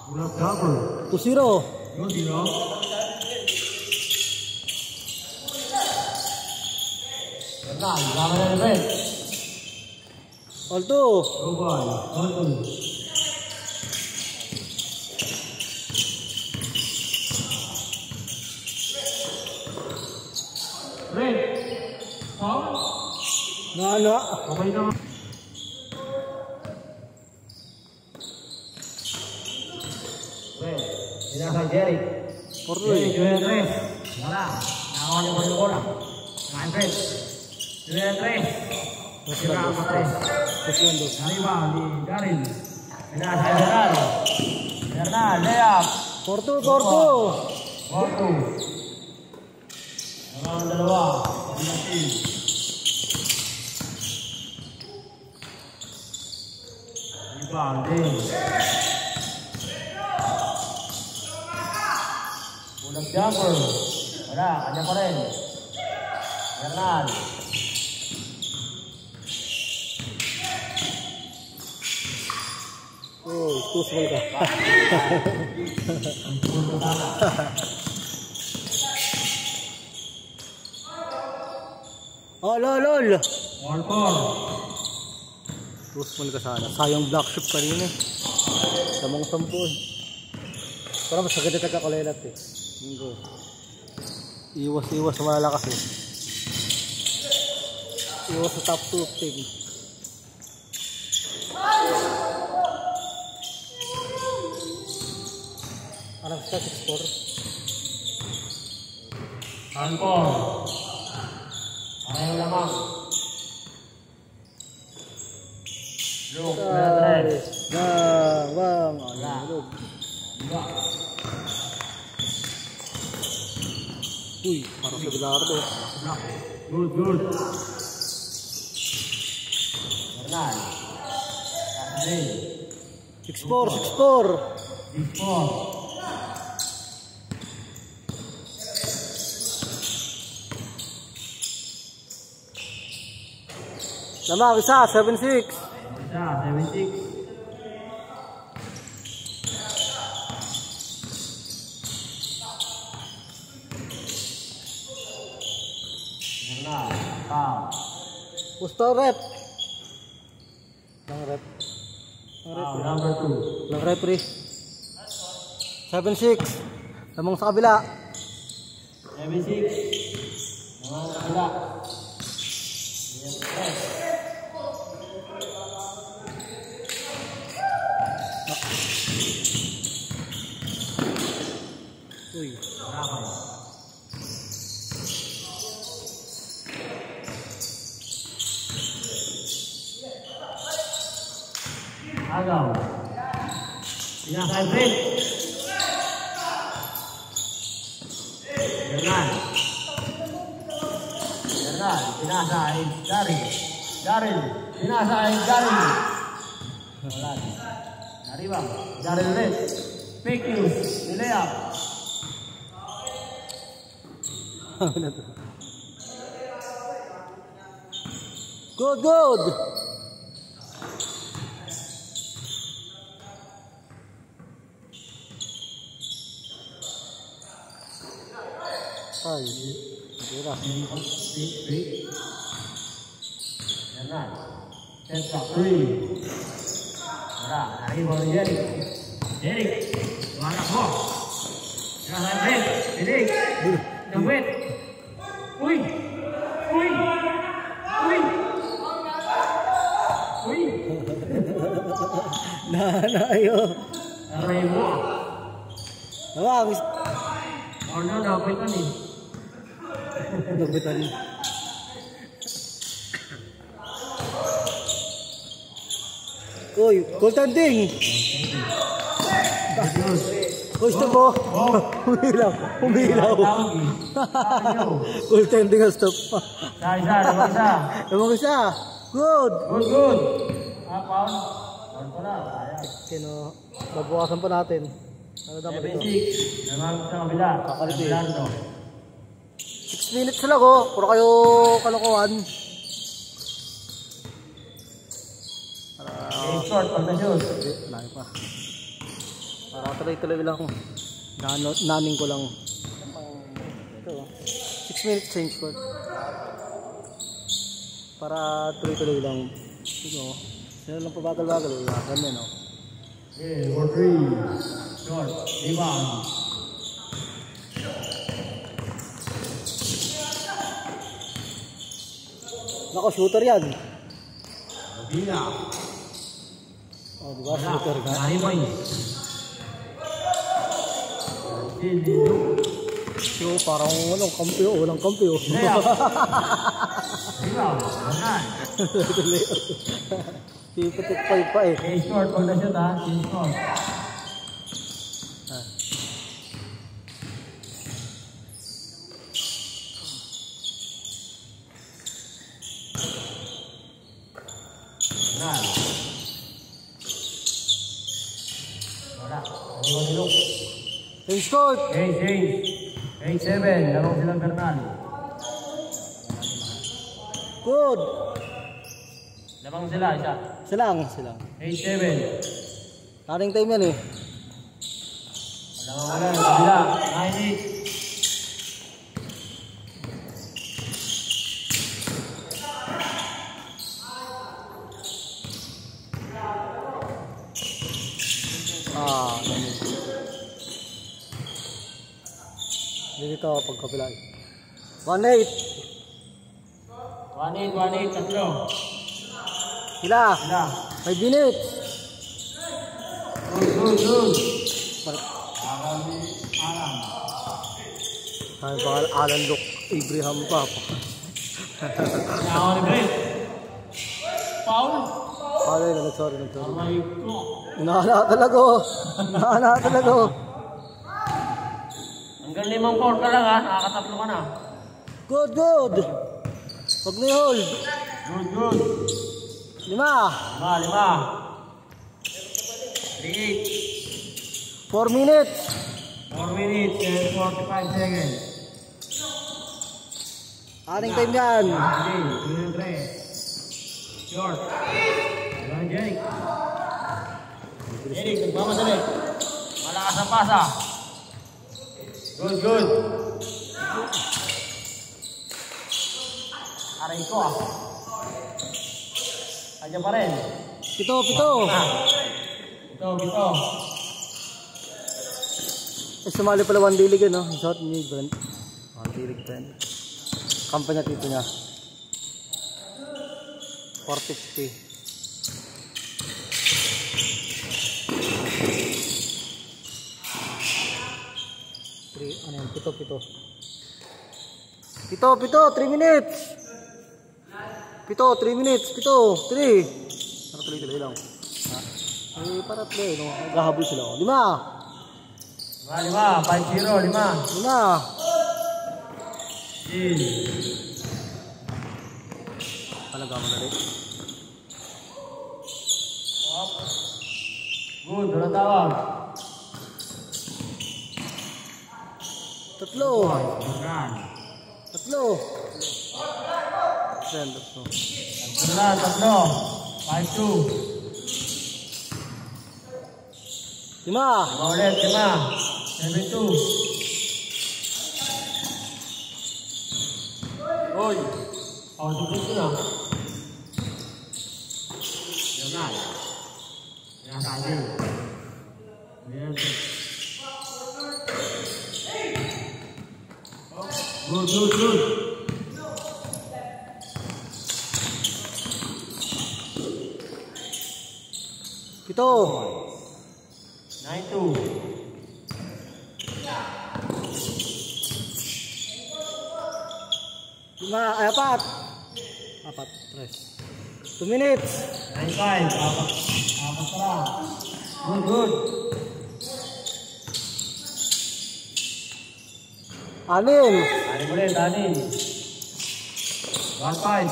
2-0. All 2. Nana. Okay na. Sinasay Jerry. Jerry. Wala. Nakawa niya ba yung bola? Nakain Fred. Jerry. Sira ang patres. Nariba ni Daryl. Sinasay Bernal. Bernal, layup. 4-2. 4-2. Ang dalawa. Ulang jumper. Wala, kanya pa rin. Bernal. Oh, tusol ka. Oh, lol. 1-4. Tusol ka sana. Sayang black ship kanina. Samang 10 eh. Parang mas agad na kakulelat eh. Linggo. Iwas sa malalakas eh. Iwas sa top 2 team. Parang sa 6-4. Angkor. Ayaw lamang. Look, Bang. Look. Uy, parang sa Bilardo. Good. Bernal. 6-4. Lamang isa, 7-6. 7-6. Gusto rep. Number 2. Lang referee. 7-6. Lamang sa kabila. 7-6. Lamang sa kabila. Uy. Agaw. Sinasay Fred. Bernal. Sinasay Daryl. Sinasay Daryl. Wala. Naribang. Daryl ulit. Fake news. Nilayap. Good. Ay, tira. Bernal. Set up 3. Wala. Naribang ni Jerry. Manak mo. Sinasay Fred. Pilig. Dawit. Uy! Nanayo. Aray mo. Lamang. Ano, dapat ka ni? Nagbitan. Uy, goal tending. Gusto mo? Humilaw. Goal tending ang stop pa. Isa. Good. Pound pala. Sino, babawasan pa natin. Ano dapat ito? 7-6. Naman sa kabila. Kakaliti. 6 minutes lang oh. Puro kayo kalokohan. Short pag na-shoot. Lagi pa. Para tuloy-tuloy lang. Naning ko lang. Ito. 6 minutes change court. Para tuloy-tuloy lang. Ito. Sino lang pabagal-bagal. Ganyan, no? Okay, for 3. Short. Rebound. Nako, shooter yan. Bila. Oh, diba? Shooter ka. Nahimay. So, parang walang kampi o. Walang kampi o. Rebound. Anan. Pipatik pa eh. Okay, short. Huwag na shoot ha. Short. Change court! Change. 8-7. Larong silang Bernal. Good! Labang sila, isa. Silang. 8-7. Running time yan eh. Labang wala. Kabila. 9-8. Dito pagkapila. 1-8. 1-8. Tatlo. Sila. 5 minutes. Good. Ay, bakal Alan Luke Abraham pa. Ako ni Brett. Foul. Sorry. Aray ko. Nahala talaga. Hanggang 5 foul ka lang ha. Nakakatatlo ka na. Good. Huwag na hold. Good. 5. 5. 3-8. 4 minutes. 4 minutes and 45 seconds. Aning time yan. Okay, short. Jeric. Nagmamadali. Malakas ang pasa. Good. Aray ko ah. Kanya pa rin. Pito. Pito. Sumali pala 1 dilig no? Shot ni Brent. 1 dilig Brent. Kampanya tito niya. 450. Ano yan? Pito, 3 minutes. 3 minutes. 3. Para tuloy lang. Para tuloy, no? Gahabol sila. 5. 5-0. 5. Talaga madali. Good, wala tawag. 3. 3. Tatlo. 5-2. 5. Ulit, 7-2. Oy. Dito na. Yan. Yan tayo. Yan. Good. Pito. 9-2. 4. 2 minutes. 9-5. Apat pa lang. Good. 6. Ulit. 1-5.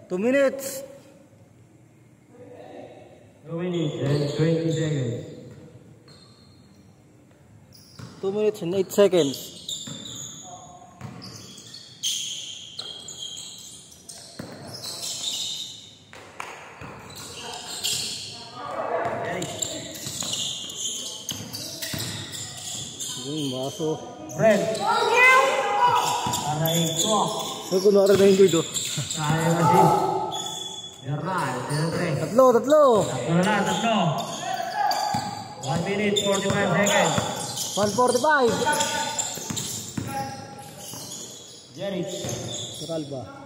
2 minutes. 2 minutes and 20 seconds. 2 minutes and 8 seconds. Yung baso. Fred. Aray ko. Ay, kunwari na yung guard oh. Kaya kasi. Bernal, Tatlo. Tatlo na lang, tatlo. 1 minute, 45 seconds. 1:45. Jerry. Suralba.